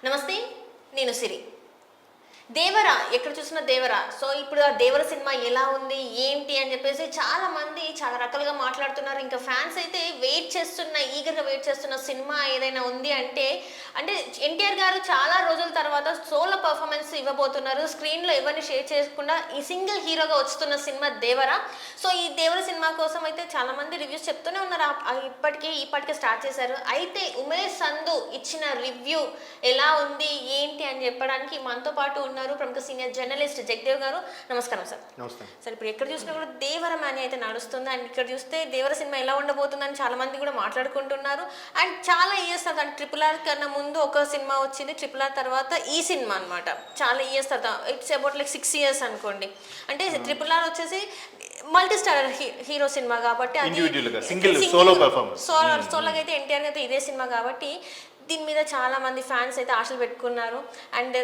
నమస్తే, నేను సిరి. దేవర ఎక్కడ చూసినా దేవర. సో ఇప్పుడు ఆ దేవర సినిమా ఎలా ఉంది ఏంటి అని చెప్పేసి చాలా మంది చాలా రకాలుగా మాట్లాడుతున్నారు. ఇంకా ఫ్యాన్స్ అయితే ఈగర్గా వెయిట్ చేస్తున్న సినిమా ఏదైనా ఉంది అంటే ఎన్టీఆర్ గారు చాలా రోజుల తర్వాత సోలో పర్ఫార్మెన్స్ ఇవ్వబోతున్నారు. స్క్రీన్లో ఎవరిని షేర్ చేయకుండా ఈ సింగిల్ హీరోగా వస్తున్న సినిమా దేవర. సో ఈ దేవర సినిమా కోసం అయితే చాలా మంది రివ్యూస్ చెప్తూనే ఉన్నారు. ఇప్పటికే స్టార్ట్ చేశారు. అయితే ఉమేష్ సంధు ఇచ్చిన రివ్యూ ఎలా ఉంది ఏంటి అని చెప్పడానికి మనతో పాటు ప్రముఖ సీనియర్ జర్నలిస్ట్ జగదేవ్ గారు. నమస్కారం సార్. నమస్తే సార్, ఇప్పుడు ఎక్కడ చూసినా కూడా దేవర మాని అయితే నడుస్తుంది. అండ్ ఇక్కడ చూస్తే దేవర సినిమా ఎలా ఉండబోతుందని చాలా మంది కూడా మాట్లాడుకుంటున్నారు. అండ్ చాలా ఇయర్స్ తర్వాత RRR కన్నా ముందు ఒక సినిమా వచ్చింది, RRR తర్వాత ఈ సినిమా అనమాట. చాలా ఇయర్స్ తర్వాత, ఇట్స్ అబౌట్ లైక్ 6 years అనుకోండి. అంటే RRR వచ్చేసి మల్టీ స్టార్ హీరో సినిమా కాబట్టి సోలోగా అయితే ఎన్టీఆర్ అయితే ఇదే సినిమా కాబట్టి దీని మీద చాలా మంది ఫ్యాన్స్ అయితే ఆశలు పెట్టుకున్నారు. అండ్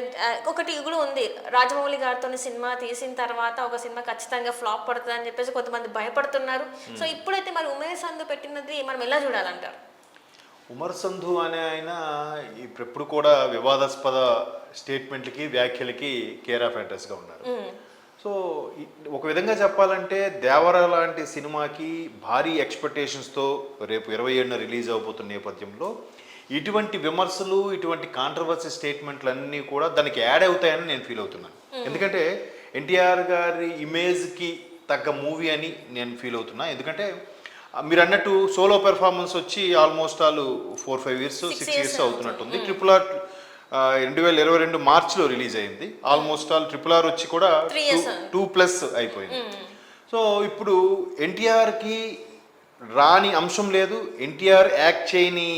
ఒకటి కూడా ఉంది, రాజమౌళి గారితో సినిమా తీసిన తర్వాత ఒక సినిమా ఖచ్చితంగా ఫ్లాప్ పడుతుంది అని చెప్పేసి కొంతమంది భయపడుతున్నారు. సో ఇప్పుడైతే మరి ఉమేష్ సంధు పెట్టినది మనం ఎలా చూడాలంటారు? ఉమర్ సంధు అనే ఆయన ఇప్పుడు కూడా వివాదాస్పద స్టేట్మెంట్లకి వ్యాఖ్యలకి కేర్ ఆఫ్ అడ్రస్గా ఉన్నారు. సో ఒక విధంగా చెప్పాలంటే దేవర లాంటి సినిమాకి భారీ ఎక్స్పెక్టేషన్స్తో రేపు 27న రిలీజ్ అవబోతున్న నేపథ్యంలో ఇటువంటి విమర్శలు, ఇటువంటి కాంట్రవర్సీ స్టేట్మెంట్లు అన్నీ కూడా దానికి యాడ్ అవుతాయని నేను ఫీల్ అవుతున్నాను. ఎందుకంటే ఎన్టీఆర్ గారి ఇమేజ్కి తగ్గ మూవీ అని నేను ఫీల్ అవుతున్నా. ఎందుకంటే మీరు అన్నట్టు సోలో పెర్ఫార్మెన్స్ వచ్చి ఆల్మోస్ట్ 4-5 years 6 years అవుతున్నట్టుంది. RRR 2022 మార్చిలో రిలీజ్ అయింది. ఆల్మోస్ట్ RRR వచ్చి కూడా 2+ అయిపోయింది. సో ఇప్పుడు ఎన్టీఆర్కి రాని అంశం లేదు, ఎన్టీఆర్ యాక్ట్ చేయని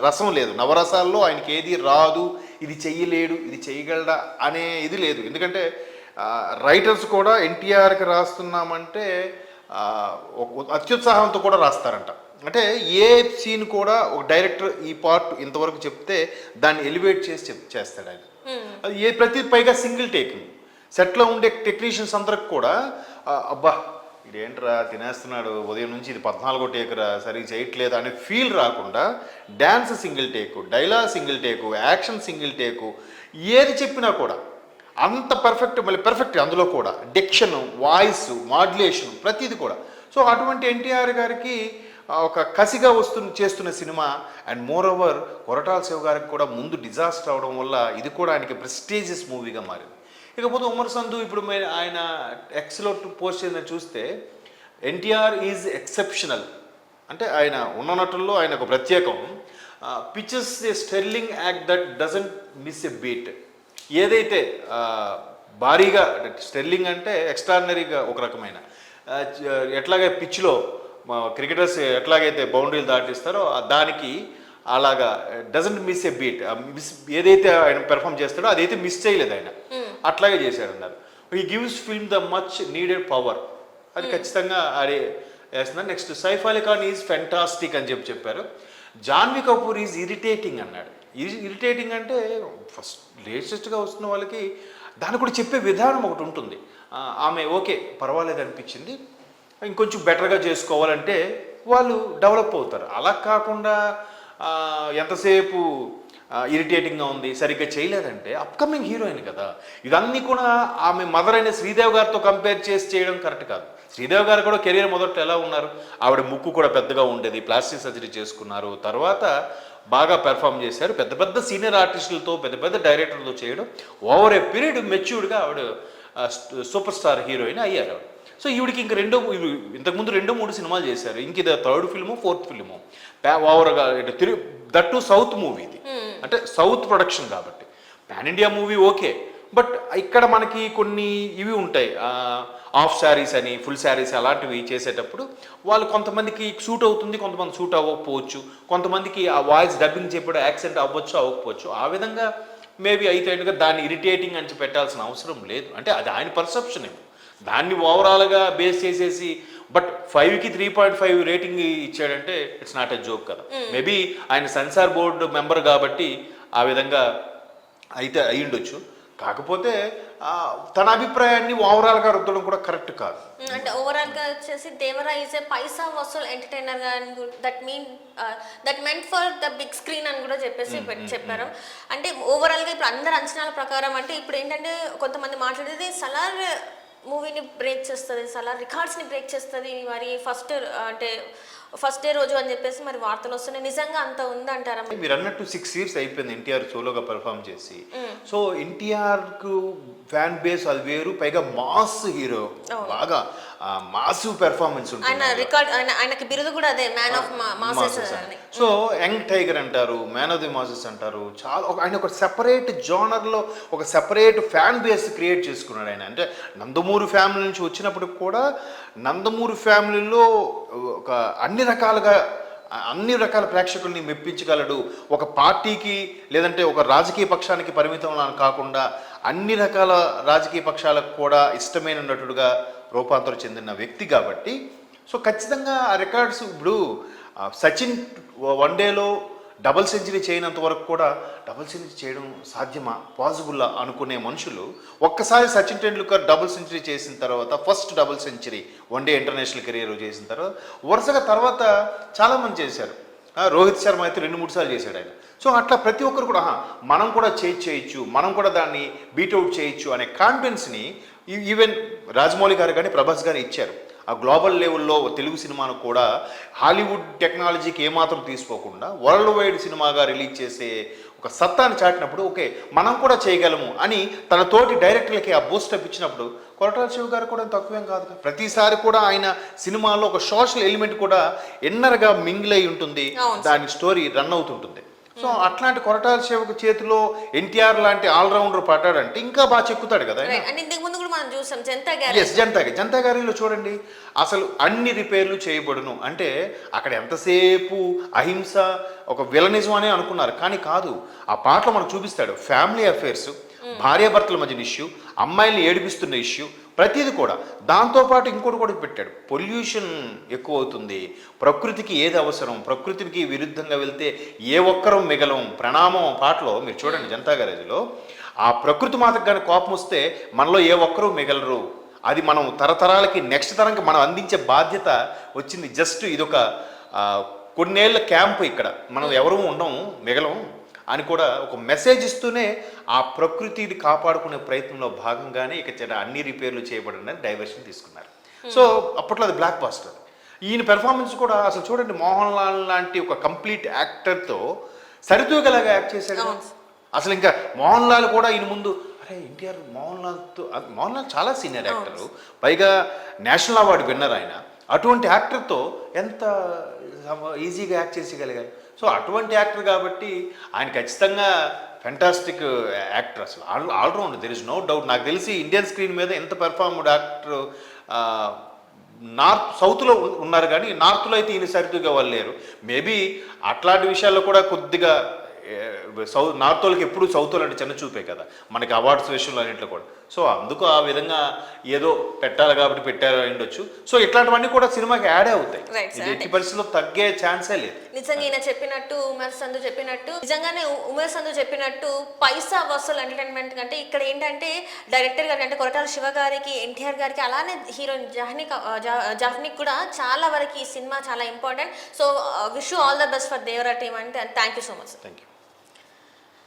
రసం లేదు. నవరసాల్లో ఆయనకి ఏది రాదు, ఇది చెయ్యలేడు, ఇది చేయగలడా అనే ఇది లేదు. ఎందుకంటే రైటర్స్ కూడా ఎన్టీఆర్కి రాస్తున్నామంటే అత్యుత్సాహంతో కూడా రాస్తారంట. అంటే ఏ సీన్ కూడా ఒక డైరెక్టర్ ఈ పార్ట్ ఇంతవరకు చెప్తే దాన్ని ఎలివేట్ చేసి చేస్తాడు ఆయన. అది పైగా సింగిల్ టేక్. సెట్లో ఉండే టెక్నీషియన్స్ అందరికి కూడా అబ్బా ఇదేంట్రా తినేస్తున్నాడు ఉదయం నుంచి, ఇది 14వ టేకురా, సరిగ్గా చేయట్లేదు అనే ఫీల్ రాకుండా డ్యాన్స్ సింగిల్ టేకు, డైలాగ్ సింగిల్ టేకు, యాక్షన్ సింగిల్ టేకు, ఏది చెప్పినా కూడా అంత పర్ఫెక్ట్ అందులో కూడా డిక్షన్, వాయిస్, మాడ్యులేషన్ ప్రతిది కూడా. సో అటువంటి ఎన్టీఆర్ గారికి ఒక కసిగా చేస్తున్న cinema. And more over Koratala Shiva గారికి కూడా ముందు డిజాస్టర్ అవడం వల్ల ఇది కూడా ఆయనకి ప్రెస్టీజియస్ మూవీగా మారింది. ఇకపోతే ఉమర్ సంధు ఇప్పుడు ఆయన ఎక్స్లో పోస్ట్ చేసిన చూస్తే ఎన్టీఆర్ ఈజ్ ఎక్సెప్షనల్. అంటే ఆయన ఉన్న నటుల్లో ఆయన ఒక ప్రత్యేకం. Pitches A sterling act that doesn't miss a beat. ఏదైతే భారీగా స్టెర్లింగ్ అంటే ఎక్స్ట్రాడినరీగా ఒక రకమైన ఎట్లాగే పిచ్లో క్రికెటర్స్ ఎట్లాగైతే బౌండరీలు దాటిస్తారో దానికి అలాగా డజంట్ మిస్ ఎ బీట్. ఏదైతే ఆయన పెర్ఫామ్ చేస్తాడో అదైతే మిస్ చేయలేదు ఆయన, అట్లాగే చేశాడు అన్నారు. ఈ gives film the much needed power. అది ఖచ్చితంగా అది వేస్తున్నారు. Next Saif Ali Khan is fantastic అని చెప్పారు. జాన్వీ కపూర్ ఈజ్ ఇరిటేటింగ్ అన్నాడు. ఇరిటేటింగ్ అంటే ఫస్ట్ లేటెస్ట్గా వస్తున్న వాళ్ళకి దాన్ని కూడా చెప్పే విధానం ఒకటి ఉంటుంది. ఆమె ఓకే పర్వాలేదు అనిపించింది, ఇంకొంచెం బెటర్గా చేసుకోవాలంటే వాళ్ళు డెవలప్ అవుతారు. అలా కాకుండా ఎంతసేపు ఇరిటేటింగ్గా ఉంది, సరిగ్గా చేయలేదంటే అప్కమింగ్ హీరోయిన్ కదా. ఇవన్నీ కూడా ఆమె మదర్ అయిన శ్రీదేవి గారితో కంపేర్ చేసి చేయడం కరెక్ట్ కాదు. శ్రీదేవి గారు కూడా కెరీర్ మొదట్లో ఎలా ఉన్నారు, ఆవిడ ముక్కు కూడా పెద్దగా ఉండేది, ప్లాస్టిక్ సర్జరీ చేసుకున్నారు, తర్వాత బాగా పెర్ఫామ్ చేశారు. పెద్ద సీనియర్ ఆర్టిస్టులతో పెద్ద డైరెక్టర్లతో చేయడం, ఓవర్ ఏ పీరియడ్ మెచ్యూర్డ్గా ఆవిడ సూపర్ స్టార్ హీరోయిన్ అయ్యారు. సో ఈవిడికి ఇంక ఇంతకుముందు 2-3 సినిమాలు చేశారు. ఇంక ఇది 3rd ఫిల్ము 4th ఫిల్ము ఓవర్గా దట్ టు సౌత్ మూవీ. ఇది అంటే సౌత్ ప్రొడక్షన్ కాబట్టి pan India movie okay. But ఇక్కడ మనకి కొన్ని ఇవి ఉంటాయి, హాఫ్ శారీస్ అని, ఫుల్ శారీస్ అలాంటివి చేసేటప్పుడు వాళ్ళు కొంతమందికి సూట్ అవుతుంది, కొంతమంది సూట్ అవ్వకపోవచ్చు, కొంతమందికి ఆ వాయిస్ డబ్బింగ్ చెప్పడం యాక్సెంట్ అవ్వచ్చు అవ్వకపోవచ్చు. ఆ విధంగా మేబీ అయితే దాన్ని ఇరిటేటింగ్ అని పెట్టాల్సిన అవసరం లేదు. అంటే అది ఆయన పర్సెప్షన్. దాన్ని ఓవరాల్గా బేస్ చేసేసి బట్ 5కి 3.5 రేటింగ్ ఇచ్చాడంటే ఇట్స్ నాట్ ఎ జోక్ కదా. మేబీ ఆయన సెన్సార్ బోర్డు మెంబర్ కాబట్టి ఆ విధంగా అయితే అయ్యుండొచ్చు. కాకపోతే తన అభిప్రాయాన్ని ఓవరాల్గా రుద్దడం కూడా కరెక్ట్ కాదు. అంటే ఓవరాల్ గా వచ్చేసి Devara is a paisa vasool entertainer గా that meant for the big screen అని కూడా చెప్పేసి చెప్పారు. అంటే ఓవరాల్ గా ఇప్పుడు అందరి అంచనాల ప్రకారం అంటే ఇప్పుడు ఏంటంటే కొంతమంది మాట్లాడేది సలార్ మూవీని బ్రేక్ చేస్తుంది, సలార్ రికార్డ్స్ని బ్రేక్ చేస్తుంది మరి ఫస్ట్ డే రోజు అని చెప్పేసి మరి వార్తలు వస్తున్నాయి. నిజంగా అంత ఉందంటారా? మీరు అన్నట్టు 6 years అయిపోయింది ఎన్టీఆర్ సోలోగా పెర్ఫామ్ చేసి. సో ఎన్టీఆర్కు ఫ్యాన్ బేస్ అది వేరు, పైగా మాస్ హీరో, బాగా మాసివ్ పెర్ఫార్మెన్స్ ఉంటుంది. ఆయనకి బిరుదు కూడా అదే man of masses. So young tiger అంటారు, మ్యాన్ ఆఫ్ ది మాసెస్ అంటారు. చాలా ఆయన ఒక సెపరేట్ జోనర్లో ఒక సెపరేట్ ఫ్యాన్ బేస్ క్రియేట్ చేసుకున్నాడు ఆయన. అంటే నందమూరి ఫ్యామిలీ నుంచి వచ్చినప్పటికి కూడా నందమూరి ఫ్యామిలీలో ఒక అన్ని రకాల ప్రేక్షకుల్ని మెప్పించగలడు. ఒక పార్టీకి లేదంటే ఒక రాజకీయ పక్షానికి పరిమితం కాకుండా అన్ని రకాల రాజకీయ పక్షాలకు కూడా ఇష్టమైన నటుడుగా రూపాంతరం చెందిన వ్యక్తి కాబట్టి సో ఖచ్చితంగా ఆ రికార్డ్స్ ఇప్పుడు సచిన్ వన్ డేలో డబుల్ సెంచరీ చేయనంత వరకు కూడా డబుల్ సెంచరీ చేయడం సాధ్యమా, పాసిబుల్లా అనుకునే మనుషులు ఒక్కసారి సచిన్ టెండూల్కర్ డబుల్ సెంచరీ చేసిన తర్వాత, first double century one day international career చేసిన తర్వాత వరుసగా తర్వాత చాలామంది చేశారు. రోహిత్ శర్మ అయితే 2-3 సార్లు చేశాడు ఆయన. సో అట్లా ప్రతి ఒక్కరు కూడా మనం కూడా చేయొచ్చు, మనం కూడా దాన్ని బీట్అవుట్ చేయొచ్చు అనే కాన్ఫిడెన్స్ని ఈవెన్ రాజమౌళి గారు కానీ ప్రభాస్ గారు ఇచ్చారు. ఆ గ్లోబల్ లెవెల్లో తెలుగు సినిమాను కూడా హాలీవుడ్ టెక్నాలజీకి ఏమాత్రం తీసుకోకుండా వరల్డ్ వైడ్ సినిమాగా రిలీజ్ చేసే ఒక సత్తాన్ని చాటినప్పుడు ఓకే మనం కూడా చేయగలము అని తన తోటి డైరెక్టర్లకి ఆ బూస్టప్ ఇచ్చినప్పుడు కొరటాల శివ గారు కూడా తక్కువేం కాదు. ప్రతిసారి కూడా ఆయన సినిమాలో ఒక సోషల్ ఎలిమెంట్ కూడా ఎన్నరగా మింగిల్ అయి ఉంటుంది, దాని స్టోరీ రన్ అవుతుంటుంది. సో అట్లాంటి కొరటాల శివకు చేతిలో ఎన్టీఆర్ లాంటి ఆల్రౌండర్ పడ్డాడంటే ఇంకా బాగా చెక్కుతాడు కదా. జనతా గ్యారేజ్లో చూడండి, అసలు అన్ని రిపేర్లు చేయబడును అంటే అక్కడ ఎంతసేపు అహింస ఒక విలనిజం అనే అనుకున్నారు, కానీ కాదు. ఆ పాటలో మనకు చూపిస్తాడు ఫ్యామిలీ అఫైర్స్, భార్యాభర్తల మధ్యన ఇష్యూ, అమ్మాయిల్ని ఏడిపిస్తున్న ఇష్యూ, ప్రతిదీ కూడా. దాంతోపాటు ఇంకోటి కూడా పెట్టాడు, పొల్యూషన్ ఎక్కువ అవుతుంది, ప్రకృతికి ఏది అవసరం, ప్రకృతికి విరుద్ధంగా వెళ్తే ఏ ఒక్కరూ మిగలం, ప్రణామం పాటలో మీరు చూడండి జనతా గ్యారేజ్లో. ఆ ప్రకృతి మాతకు కానీ కోపం వస్తే మనలో ఏ ఒక్కరూ మిగలరు, అది మనం తరతరాలకి నెక్స్ట్ తరంకి మనం అందించే బాధ్యత వచ్చింది. జస్ట్ ఇదొక కొన్నేళ్ల క్యాంపు, ఇక్కడ మనం ఎవరూ ఉండము, మిగలం అని కూడా ఒక మెసేజ్ ఇస్తూనే ఆ ప్రకృతిని కాపాడుకునే ప్రయత్నంలో భాగంగానే ఇక అన్ని రిపేర్లు చేయబడిన డైవర్షన్ తీసుకున్నారు. సో అప్పట్లో అది బ్లాక్ బాస్టర్. ఈయన పెర్ఫార్మెన్స్ కూడా అసలు చూడండి, మోహన్ లాల్ లాంటి ఒక కంప్లీట్ యాక్టర్తో సరితూగలాగా యాక్ట్ చేశాడు. అసలు ఇంకా మోహన్ లాల్ కూడా ఈయన ముందు అరే ఎన్టీఆర్ మోహన్ లాల్ చాలా సీనియర్ యాక్టరు, పైగా నేషనల్ అవార్డు విన్నర్ ఆయన. అటువంటి యాక్టర్తో ఎంత ఈజీగా యాక్ట్ చేసేయగలిగారు. సో అటువంటి యాక్టర్ కాబట్టి ఆయన ఖచ్చితంగా ఫెంటాస్టిక్ యాక్టర్, అసలు all round, there is no doubt. నాకు తెలిసి ఇండియన్ స్క్రీన్ మీద ఎంత పెర్ఫార్మ్డ్ యాక్టర్ సౌత్లో ఉన్నారు, కానీ నార్త్లో అయితే ఈయన సరితూగా వాళ్ళు లేరు. మేబీ అట్లాంటి విషయాల్లో కూడా కొద్దిగా నార్త్ వాళ్ళకి ఎప్పుడు సౌత్ వాళ్ళు అంటే చిన్న చూపే కదా మనకి అవార్డ్స్ విషయంలో అన్నింటిలో కూడా. సో అందుకు ఆ విధంగా ఏదో పెట్టాలి కాబట్టి పెట్టారు ఉండొచ్చు. సో ఇట్లాంటివన్నీ కూడా సినిమాకి యాడ్ అవుతాయి, ఎట్టి పరిస్థితుల్లో తగ్గే ఛాన్సే లేదు. నిజంగా ఈయన చెప్పినట్టు ఉమేష్ సంధు చెప్పినట్టు నిజంగానే ఉమేష్ సంధు చెప్పినట్టు పైసా వసూల్ ఎంటర్టైన్మెంట్ అంటే ఇక్కడ ఏంటంటే డైరెక్టర్ గారికి అంటే కొరటాల శివ గారికి, ఎన్టీఆర్ గారికి, అలానే హీరోయిన్ జాహ్నిక్ కూడా చాలా వరకు ఈ సినిమా చాలా important. So wish you all the best for Devara team అంటే thank you so much. Thank you.